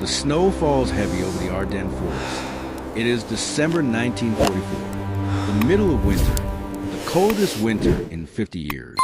The snow falls heavy over the Ardennes forest. It is December 1944, the middle of winter, the coldest winter in 50 years.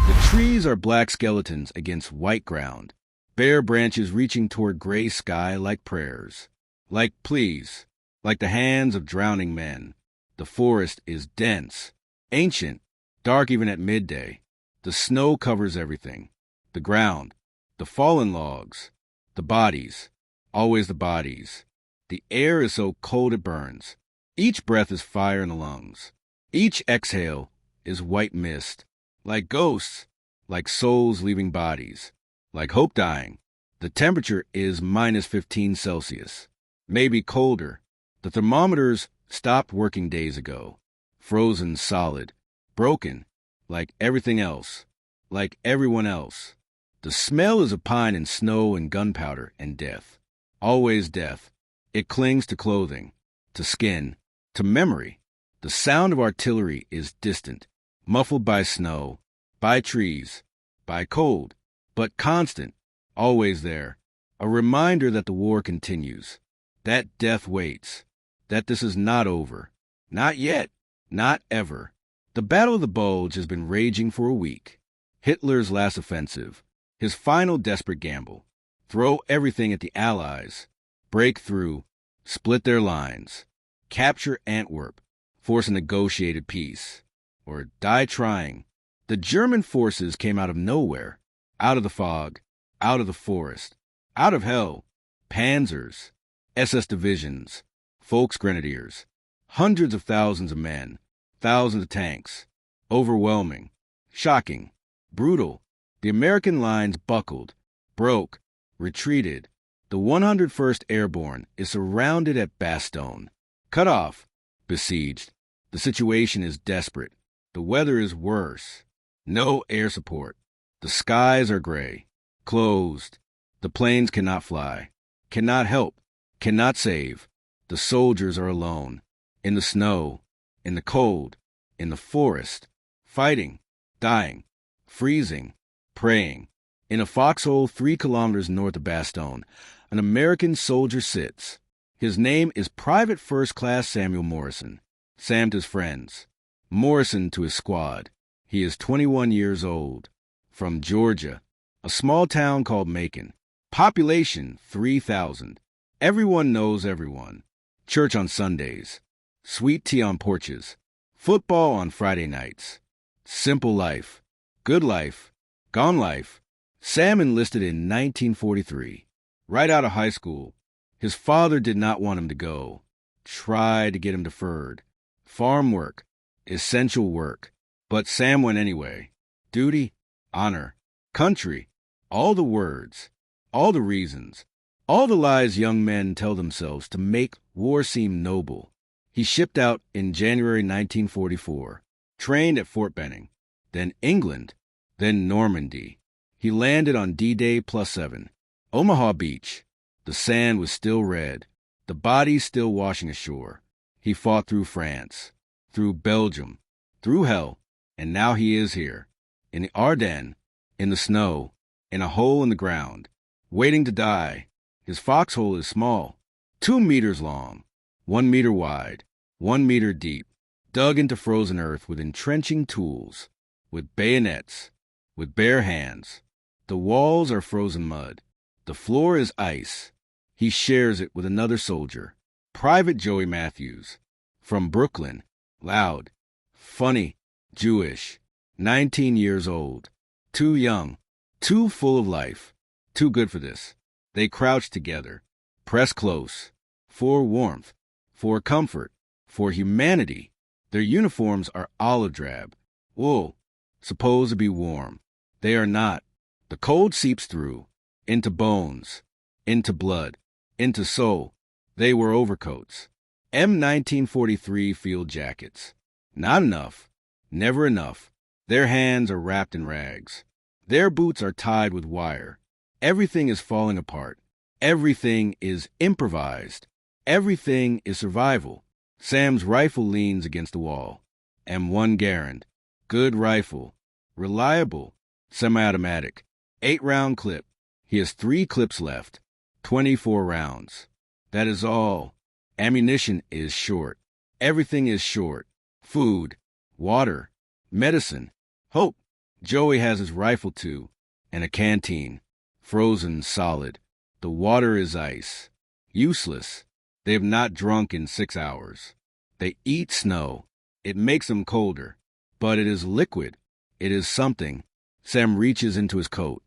The trees are black skeletons against white ground, bare branches reaching toward gray sky like prayers, like pleas, like the hands of drowning men. The forest is dense, ancient, dark even at midday. The snow covers everything. The ground, the fallen logs, the bodies, always the bodies. The air is so cold it burns. Each breath is fire in the lungs. Each exhale is white mist, like ghosts, like souls leaving bodies, like hope dying. The temperature is minus 15 Celsius, maybe colder. The thermometers stopped working days ago, frozen solid, broken, like everything else, like everyone else. The smell is of pine and snow and gunpowder and death, always death. It clings to clothing, to skin, to memory. The sound of artillery is distant, muffled by snow, by trees, by cold, but constant, always there. A reminder that the war continues, that death waits, that this is not over. Not yet, not ever. The Battle of the Bulge has been raging for a week. Hitler's last offensive, his final desperate gamble. Throw everything at the Allies, break through, split their lines, capture Antwerp, force a negotiated peace, or die trying. The German forces came out of nowhere, out of the fog, out of the forest, out of hell. Panzers, SS divisions, Volksgrenadiers, hundreds of thousands of men, thousands of tanks. Overwhelming, shocking, brutal. The American lines buckled, broke, retreated. The 101st Airborne is surrounded at Bastogne, cut off, besieged. The situation is desperate. The weather is worse. No air support. The skies are gray, closed. The planes cannot fly, cannot help, cannot save. The soldiers are alone, in the snow, in the cold, in the forest, fighting, dying, freezing, praying. In a foxhole 3 kilometers north of Bastogne, an American soldier sits. His name is Private First Class Samuel Morrison. Sam to his friends, Morrison to his squad. He is 21 years old. From Georgia, a small town called Macon. Population 3,000. Everyone knows everyone. Church on Sundays. Sweet tea on porches. Football on Friday nights. Simple life. Good life. Gone life. Sam enlisted in 1943. Right out of high school. His father did not want him to go. Tried to get him deferred. Farm work. Essential work. But Sam went anyway. Duty. Honor. Country. All the words. All the reasons. All the lies young men tell themselves to make war seem noble. He shipped out in January 1944. Trained at Fort Benning. Then England. Then Normandy. He landed on D-Day +7. Omaha Beach. The sand was still red, the bodies still washing ashore. He fought through France, through Belgium, through hell, and now he is here, in the Ardennes, in the snow, in a hole in the ground, waiting to die. His foxhole is small, 2 meters long, 1 meter wide, 1 meter deep, dug into frozen earth with entrenching tools, with bayonets, with bare hands. The walls are frozen mud. The floor is ice. He shares it with another soldier, Private Joey Matthews, from Brooklyn, loud, funny, Jewish, 19 years old, too young, too full of life, too good for this. They crouch together, press close, for warmth, for comfort, for humanity. Their uniforms are olive drab, wool, supposed to be warm. They are not. The cold seeps through, into bones, into blood, into soul. They were overcoats. M1943 field jackets. Not enough. Never enough. Their hands are wrapped in rags. Their boots are tied with wire. Everything is falling apart. Everything is improvised. Everything is survival. Sam's rifle leans against the wall. M1 Garand. Good rifle. Reliable. Semi-automatic. 8-round clip. He has 3 clips left. 24 rounds. That is all. Ammunition is short. Everything is short. Food, water, medicine, hope. Joey has his rifle too, and a canteen. Frozen solid. The water is ice. Useless. They have not drunk in 6 hours. They eat snow. It makes them colder. But it is liquid. It is something. Sam reaches into his coat,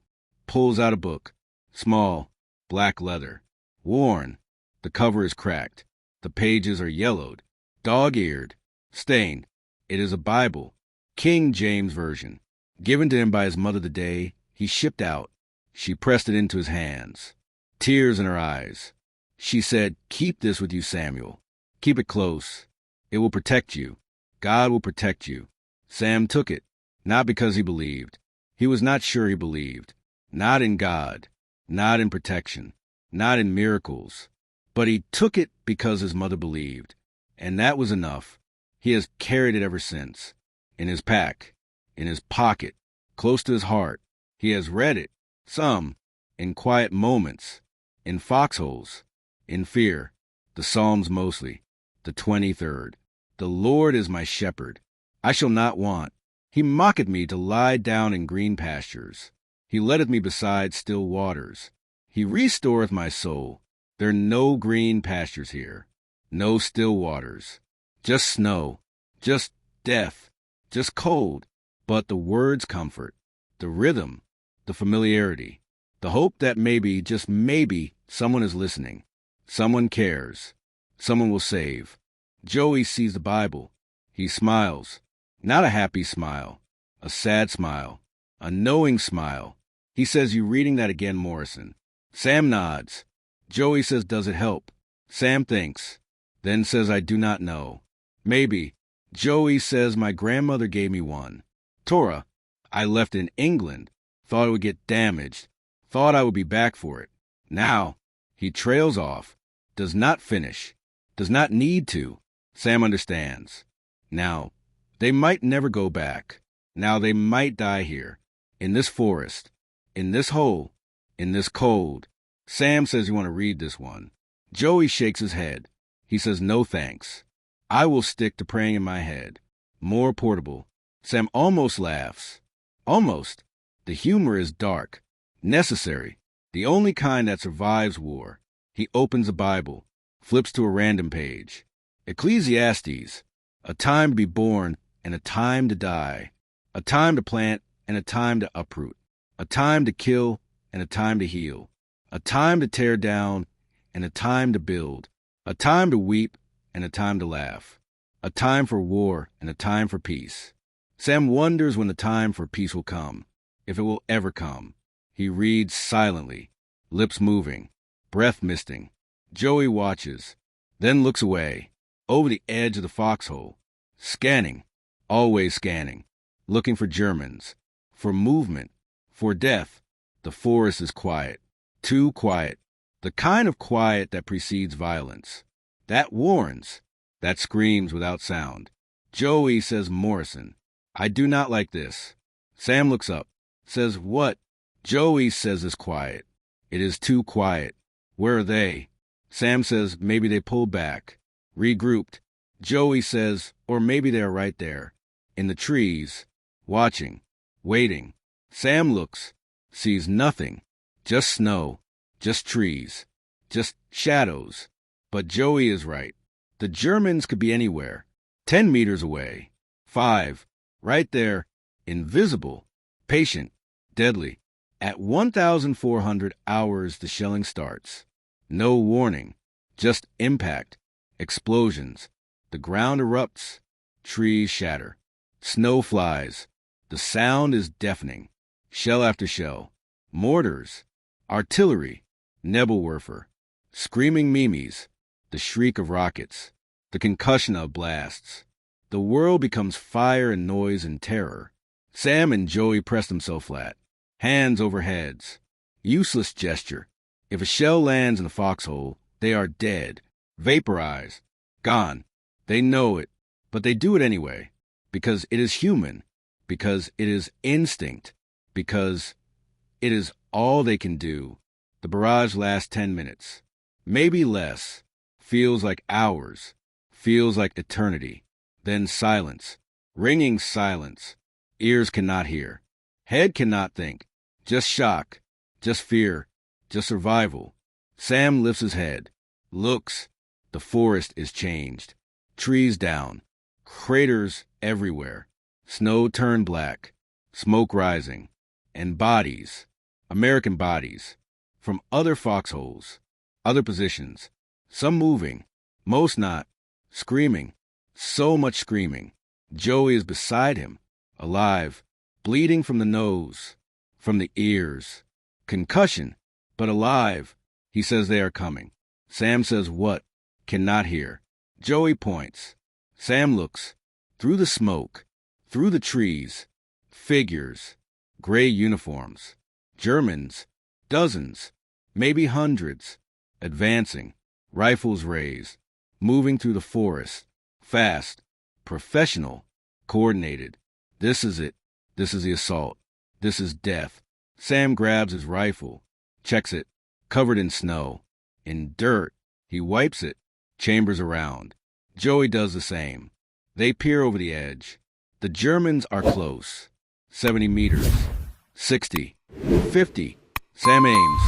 pulls out a book. Small, black leather. Worn. The cover is cracked. The pages are yellowed, dog-eared, stained. It is a Bible, King James Version, given to him by his mother the day he shipped out. She pressed it into his hands, tears in her eyes. She said, "Keep this with you, Samuel. Keep it close. It will protect you. God will protect you." Sam took it, not because he believed. He was not sure he believed. Not in God, not in protection, not in miracles. But he took it because his mother believed, and that was enough. He has carried it ever since, in his pack, in his pocket, close to his heart. He has read it, some, in quiet moments, in foxholes, in fear, the Psalms mostly, the 23rd. The Lord is my shepherd. I shall not want. He mocketh me to lie down in green pastures. He leadeth me beside still waters. He restoreth my soul. There are no green pastures here, no still waters, just snow, just death, just cold. But the words comfort, the rhythm, the familiarity, the hope that maybe, just maybe, someone is listening, someone cares, someone will save. Joey sees the Bible. He smiles, not a happy smile, a sad smile, a knowing smile. He says, "You reading that again, Morrison?" Sam nods. Joey says, "Does it help?" Sam thinks, then says, "I do not know. Maybe." Joey says, "My grandmother gave me one. Torah. I left it in England. Thought it would get damaged. Thought I would be back for it. Now." He trails off. Does not finish. Does not need to. Sam understands. Now, they might never go back. Now they might die here. In this forest. In this hole. In this cold. Sam says, "You want to read this one?" Joey shakes his head. He says, "No thanks. I will stick to praying in my head. More portable." Sam almost laughs. Almost. The humor is dark. Necessary. The only kind that survives war. He opens the Bible. Flips to a random page. Ecclesiastes. A time to be born and a time to die. A time to plant and a time to uproot. A time to kill and a time to heal. A time to tear down and a time to build. A time to weep and a time to laugh. A time for war and a time for peace. Sam wonders when the time for peace will come, if it will ever come. He reads silently, lips moving, breath misting. Joey watches, then looks away, over the edge of the foxhole, scanning, always scanning, looking for Germans, for movement, for death. The forest is quiet. Too quiet. The kind of quiet that precedes violence. That warns. That screams without sound. Joey says, "Morrison, I do not like this." Sam looks up. Says, "What?" Joey says it's quiet. It is too quiet. Where are they? Sam says, "Maybe they pulled back. Regrouped." Joey says, "Or maybe they are right there. In the trees. Watching. Waiting." Sam looks. Sees nothing. Just snow, just trees, just shadows. But Joey is right. The Germans could be anywhere. 10 meters away. 5. Right there. Invisible. Patient. Deadly. At 1,400 hours the shelling starts. No warning. Just impact. Explosions. The ground erupts. Trees shatter. Snow flies. The sound is deafening. Shell after shell. Mortars. Artillery, Nebelwerfer, screaming Mimis, the shriek of rockets, the concussion of blasts. The world becomes fire and noise and terror. Sam and Joey press themselves flat, hands over heads. Useless gesture. If a shell lands in the foxhole, they are dead, vaporized, gone. They know it, but they do it anyway, because it is human, because it is instinct, because it is all they can do. The barrage lasts 10 minutes. Maybe less. Feels like hours. Feels like eternity. Then silence. Ringing silence. Ears cannot hear. Head cannot think. Just shock. Just fear. Just survival. Sam lifts his head. Looks. The forest is changed. Trees down. Craters everywhere. Snow turned black. Smoke rising. And bodies. American bodies. From other foxholes. Other positions. Some moving. Most not. Screaming. So much screaming. Joey is beside him. Alive. Bleeding from the nose. From the ears. Concussion. But alive. He says they are coming. Sam says what? Cannot hear. Joey points. Sam looks. Through the smoke. Through the trees. Figures. Gray uniforms. Germans. Dozens. Maybe hundreds. Advancing. Rifles raised. Moving through the forest. Fast. Professional. Coordinated. This is it. This is the assault. This is death. Sam grabs his rifle. Checks it. Covered in snow. In dirt. He wipes it. Chambers around. Joey does the same. They peer over the edge. The Germans are close. 70 meters. 60. 50. Sam aims.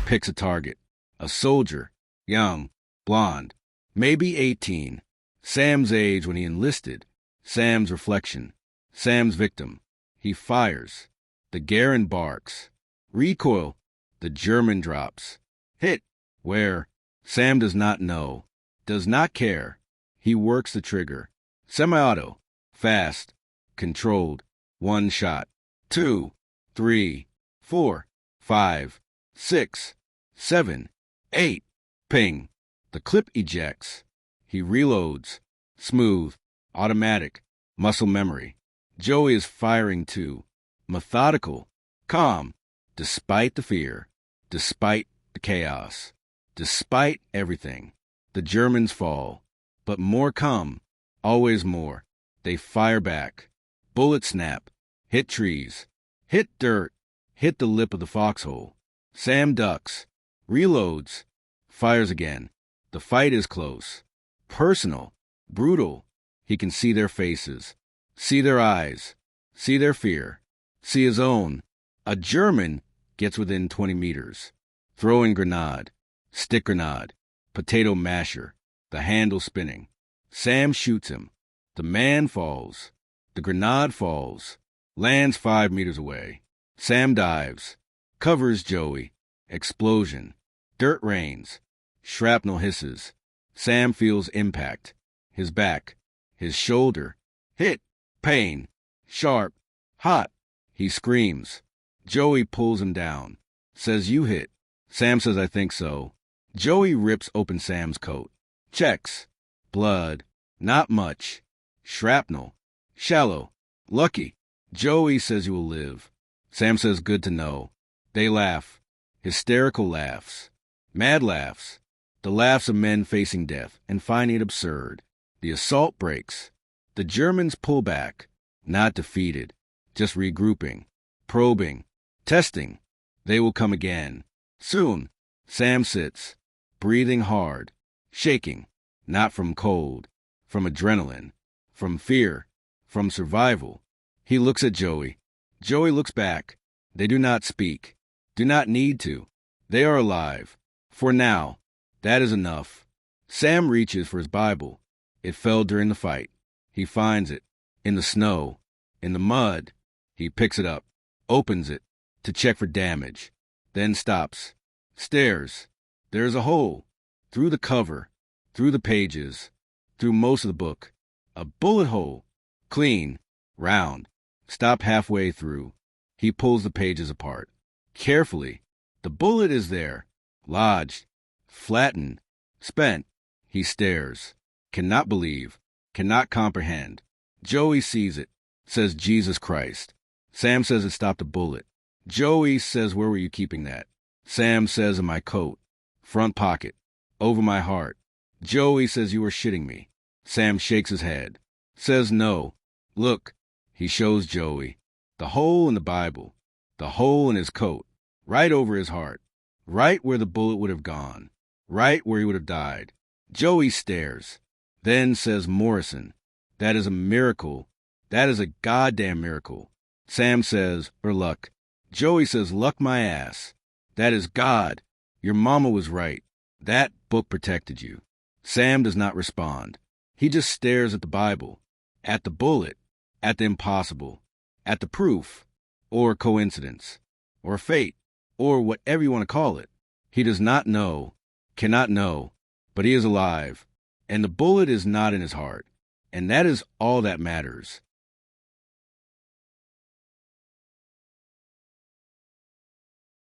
Picks a target. A soldier. Young. Blonde. Maybe 18. Sam's age when he enlisted. Sam's reflection. Sam's victim. He fires. The Garen barks. Recoil. The German drops. Hit. Where? Sam does not know. Does not care. He works the trigger. Semi-auto. Fast. Controlled. 1 shot. 2. 3. 4. 5. 6. 7. 8. Ping. The clip ejects. He reloads. Smooth. Automatic. Muscle memory. Joey is firing too. Methodical. Calm. Despite the fear. Despite the chaos. Despite everything. The Germans fall. But more come. Always more. They fire back. Bullets snap. Hit trees. Hit dirt. Hit the lip of the foxhole. Sam ducks. Reloads. Fires again. The fight is close. Personal. Brutal. He can see their faces. See their eyes. See their fear. See his own. A German gets within 20 meters. Throwing grenade. Stick grenade. Potato masher. The handle spinning. Sam shoots him. The man falls. The grenade falls. Lands 5 meters away. Sam dives. Covers Joey. Explosion. Dirt rains. Shrapnel hisses. Sam feels impact. His back. His shoulder. Hit. Pain. Sharp. Hot. He screams. Joey pulls him down. Says you hit. Sam says I think so. Joey rips open Sam's coat. Checks. Blood. Not much. Shrapnel. Shallow. Lucky. Joey says you will live. Sam says good to know. They laugh. Hysterical laughs. Mad laughs. The laughs of men facing death and finding it absurd. The assault breaks. The Germans pull back. Not defeated. Just regrouping. Probing. Testing. They will come again. Soon. Sam sits. Breathing hard. Shaking. Not from cold. From adrenaline. From fear. From survival. He looks at Joey. Joey looks back. They do not speak. Do not need to. They are alive. For now. That is enough. Sam reaches for his Bible. It fell during the fight. He finds it. In the snow. In the mud. He picks it up. Opens it. To check for damage. Then stops. Stares. There is a hole. Through the cover. Through the pages. Through most of the book. A bullet hole. Clean. Round. Stop halfway through. He pulls the pages apart. Carefully. The bullet is there. Lodged. Flattened. Spent. He stares. Cannot believe. Cannot comprehend. Joey sees it. Says Jesus Christ. Sam says it stopped a bullet. Joey says where were you keeping that? Sam says in my coat. Front pocket. Over my heart. Joey says you were shitting me. Sam shakes his head. Says no. Look. He shows Joey. The hole in the Bible. The hole in his coat. Right over his heart. right where the bullet would have gone, right where he would have died. Joey stares. Then says Morrison, "That is a miracle. That is a goddamn miracle." Sam says, "Or luck." Joey says, "Luck my ass. That is God. Your mama was right. That book protected you." Sam does not respond. He just stares at the Bible, at the bullet, at the impossible, at the proof, or coincidence, or fate, or whatever you want to call it. He does not know, cannot know, but he is alive, and the bullet is not in his heart, and that is all that matters.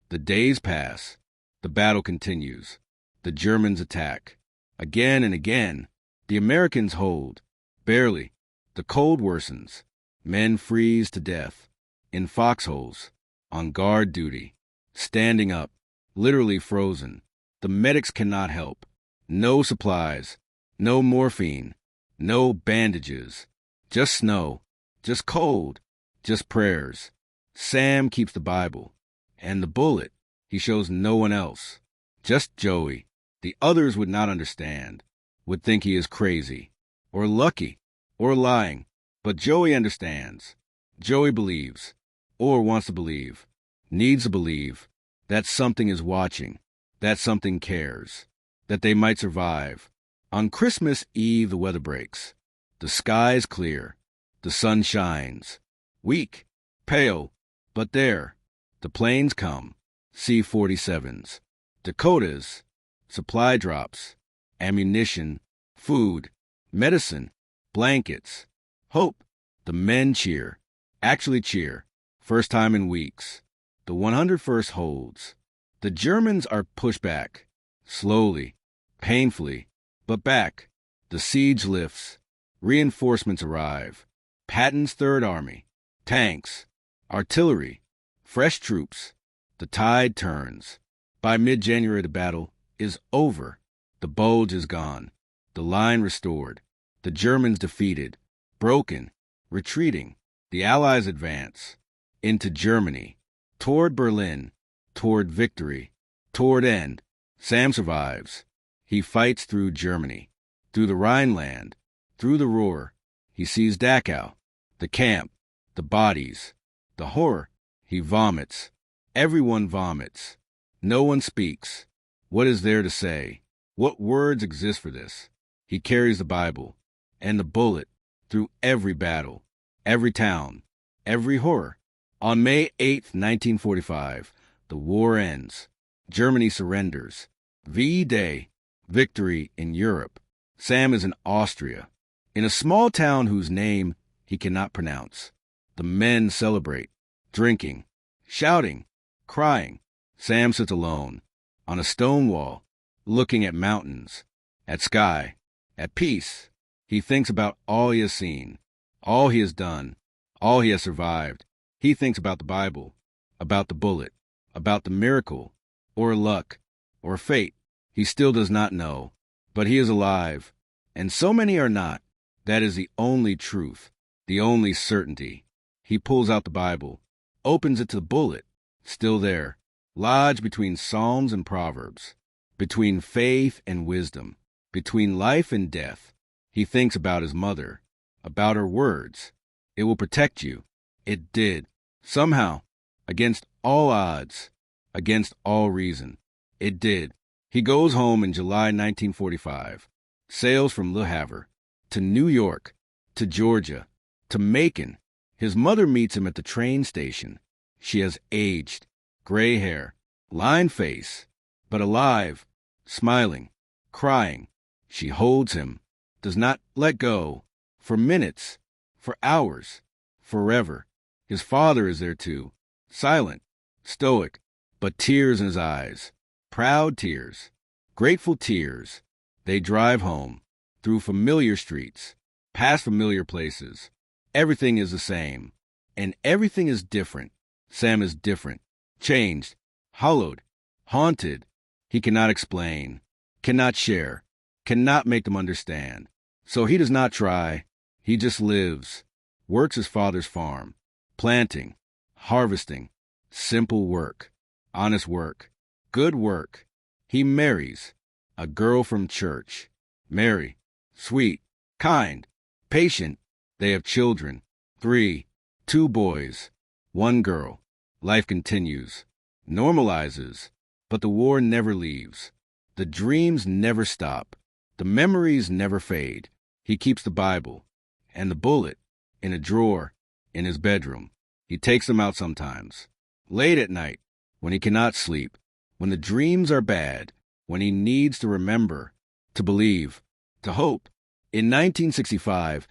The days pass. The battle continues. The Germans attack. Again and again, the Americans hold. Barely. The cold worsens. Men freeze to death. In foxholes. On guard duty. Standing up. Literally frozen. The medics cannot help. No supplies. No morphine. No bandages. Just snow. Just cold. Just prayers. Sam keeps the Bible. And the bullet, he shows no one else. Just Joey. The others would not understand, would think he is crazy, or lucky, or lying. But Joey understands. Joey believes, or wants to believe, needs to believe, that something is watching, that something cares, that they might survive. On Christmas Eve, the weather breaks. The sky is clear. The sun shines. Weak, pale, but there. The planes come, C-47s, Dakotas, supply drops, ammunition, food, medicine, blankets, hope. The men cheer, actually cheer, first time in weeks. The 101st holds. The Germans are pushed back, slowly, painfully, but back. The siege lifts. Reinforcements arrive. Patton's Third Army, tanks, artillery, fresh troops. The tide turns. By mid-January, the battle is over. The bulge is gone. The line restored. The Germans defeated, broken, retreating. The Allies advance into Germany, toward Berlin, toward victory, toward end. Sam survives. He fights through Germany, through the Rhineland, through the Ruhr. He sees Dachau, the camp, the bodies, the horror. He vomits. Everyone vomits. No one speaks. What is there to say? What words exist for this? He carries the Bible and the bullet through every battle, every town, every horror. On May 8th, 1945, the war ends. Germany surrenders. V-Day, victory in Europe. Sam is in Austria, in a small town whose name he cannot pronounce. The men celebrate. Drinking, shouting, crying. Sam sits alone, on a stone wall, looking at mountains, at sky, at peace. He thinks about all he has seen, all he has done, all he has survived. He thinks about the Bible, about the bullet, about the miracle, or luck, or fate. He still does not know, but he is alive, and so many are not. That is the only truth, the only certainty. He pulls out the Bible, opens it to the bullet, still there, lodged between Psalms and Proverbs, between faith and wisdom, between life and death. He thinks about his mother, about her words. It will protect you. It did. Somehow, against all odds, against all reason. It did. He goes home in July 1945, sails from Le Havre to New York, to Georgia, to Macon. His mother meets him at the train station. She has aged, gray hair, lined face, but alive, smiling, crying. She holds him, does not let go, for minutes, for hours, forever. His father is there too, silent, stoic, but tears in his eyes, proud tears, grateful tears. They drive home, through familiar streets, past familiar places. Everything is the same, and everything is different. Sam is different, changed, hollowed, haunted. He cannot explain, cannot share, cannot make them understand. So he does not try. He just lives, works his father's farm, planting, harvesting, simple work, honest work. Good work. He marries a girl from church. Mary, sweet, kind, patient. They have children. 3, 2 boys, 1 girl. Life continues, normalizes, but the war never leaves. The dreams never stop. The memories never fade. He keeps the Bible and the bullet in a drawer in his bedroom. He takes them out sometimes, late at night, when he cannot sleep, when the dreams are bad, when he needs to remember, to believe, to hope. In 1965,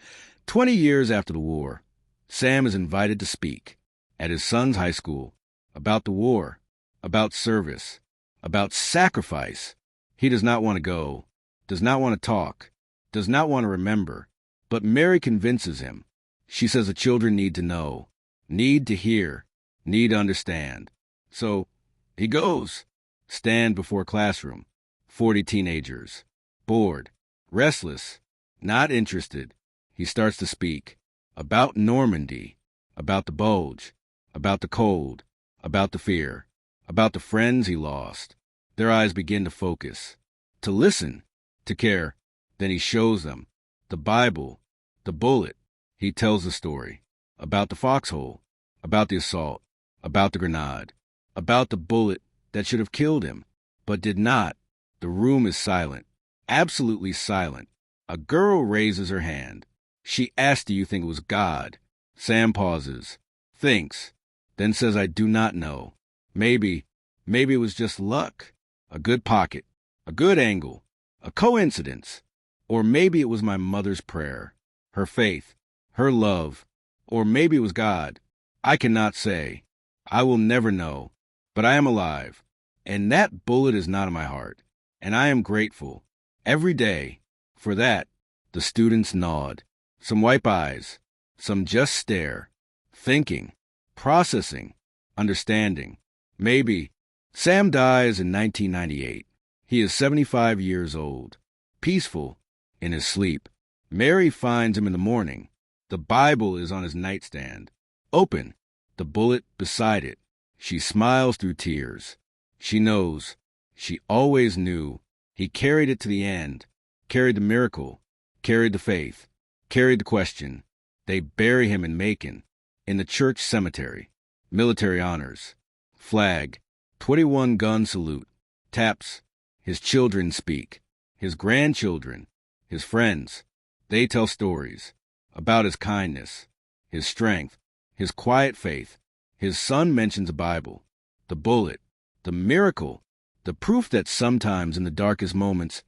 20 years after the war, Sam is invited to speak at his son's high school about the war, about service, about sacrifice. He does not want to go, does not want to talk, does not want to remember, but Mary convinces him. She says the children need to know, need to hear, need to understand. So he goes, stand before a classroom, 40 teenagers, bored, restless, not interested. He starts to speak about Normandy, about the bulge, about the cold, about the fear, about the friends he lost. Their eyes begin to focus, to listen, to care. Then he shows them the Bible, the bullet. He tells the story about the foxhole, about the assault, about the grenade, about the bullet that should have killed him, but did not. The room is silent, absolutely silent. A girl raises her hand. She asks, do you think it was God? Sam pauses, thinks, then says, I do not know. Maybe it was just luck, a good pocket, a good angle, a coincidence. Or maybe it was my mother's prayer, her faith, her love. Or maybe it was God. I cannot say. I will never know. But I am alive, and that bullet is not in my heart. And I am grateful, every day, for that. The students nod. Some wipe eyes. Some just stare. Thinking. Processing. Understanding. Maybe. Sam dies in 1998. He is 75 years old. Peaceful. In his sleep. Mary finds him in the morning. The Bible is on his nightstand. Open. The bullet beside it. She smiles through tears. She knows. She always knew. He carried it to the end. Carried the miracle. Carried the faith. Carried the question. They bury him in Macon. In the church cemetery. Military honors. Flag. 21-gun salute. Taps. His children speak. His grandchildren. His friends. They tell stories about his kindness, his strength, his quiet faith. His son mentions the Bible, the bullet, the miracle, the proof that sometimes in the darkest moments,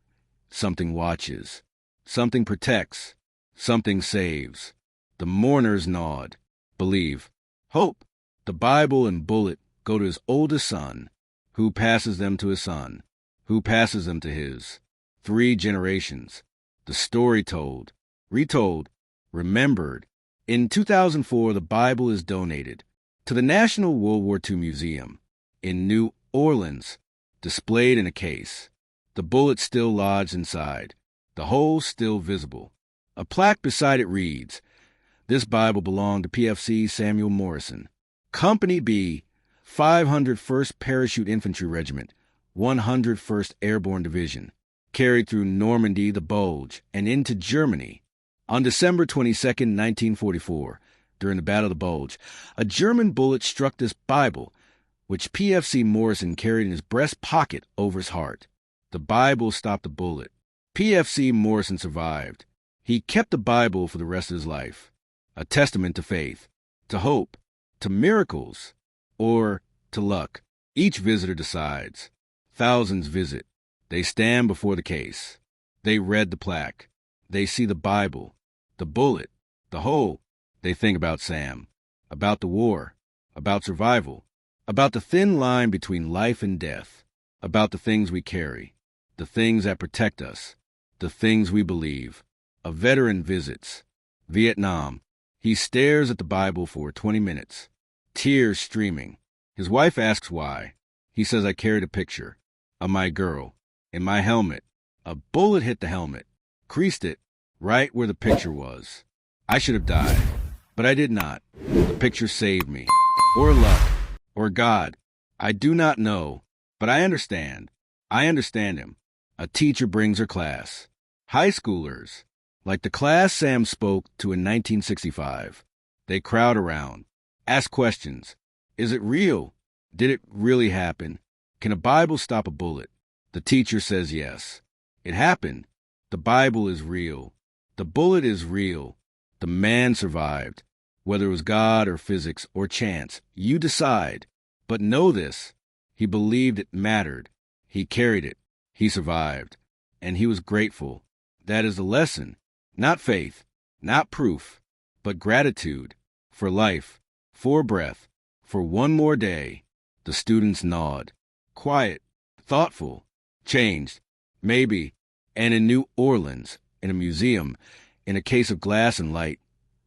something watches, something protects, something saves. The mourners nod, believe, hope. The Bible and bullet go to his oldest son, who passes them to his son, who passes them to his. 3 generations. The story told, retold, remembered. In 2004, the Bible is donated to the National World War II Museum in New Orleans, displayed in a case. The bullet still lodged inside, the hole still visible. A plaque beside it reads, this Bible belonged to PFC Samuel Morrison, Company B, 501st Parachute Infantry Regiment, 101st Airborne Division. Carried through Normandy, the Bulge, and into Germany. On December 22, 1944, during the Battle of the Bulge, a German bullet struck this Bible, which PFC Morrison carried in his breast pocket over his heart. The Bible stopped the bullet. PFC Morrison survived. He kept the Bible for the rest of his life, a testament to faith, to hope, to miracles, or to luck. Each visitor decides. Thousands visit. They stand before the case. They read the plaque. They see the Bible, the bullet, the hole. They think about Sam, about the war, about survival, about the thin line between life and death, about the things we carry, the things that protect us, the things we believe. A veteran visits Vietnam. He stares at the Bible for 20 minutes, tears streaming. His wife asks why. He says, I carried a picture of my girl. In my helmet, a bullet hit the helmet, creased it right where the picture was. I should have died, but I did not. The picture saved me. Or luck, or God. I do not know, But I understand. I understand him. A teacher brings her class. High schoolers, like the class Sam spoke to in 1965. They crowd around, ask questions. Is it real? Did it really happen? Can a Bible stop a bullet? The teacher says yes. It happened. The Bible is real. The bullet is real. The man survived. Whether it was God or physics or chance, you decide. But know this, he believed it mattered. He carried it. He survived. And he was grateful. That is the lesson. Not faith, not proof, but gratitude for life, for breath, for one more day. The students nod. Quiet, thoughtful, changed, maybe, and in New Orleans, in a museum, in a case of glass and light,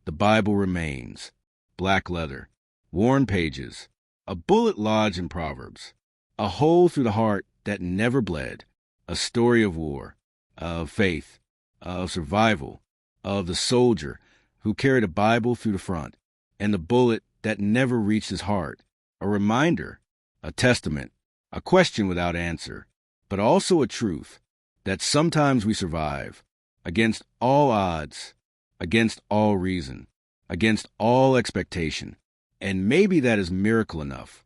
the Bible remains. Black leather, worn pages, a bullet lodged in Proverbs, a hole through the heart that never bled, a story of war, of faith, of survival, of the soldier who carried a Bible through the front, and the bullet that never reached his heart, a reminder, a testament, a question without answer, but also a truth that sometimes we survive, against all odds, against all reason, against all expectation, and maybe that is miracle enough.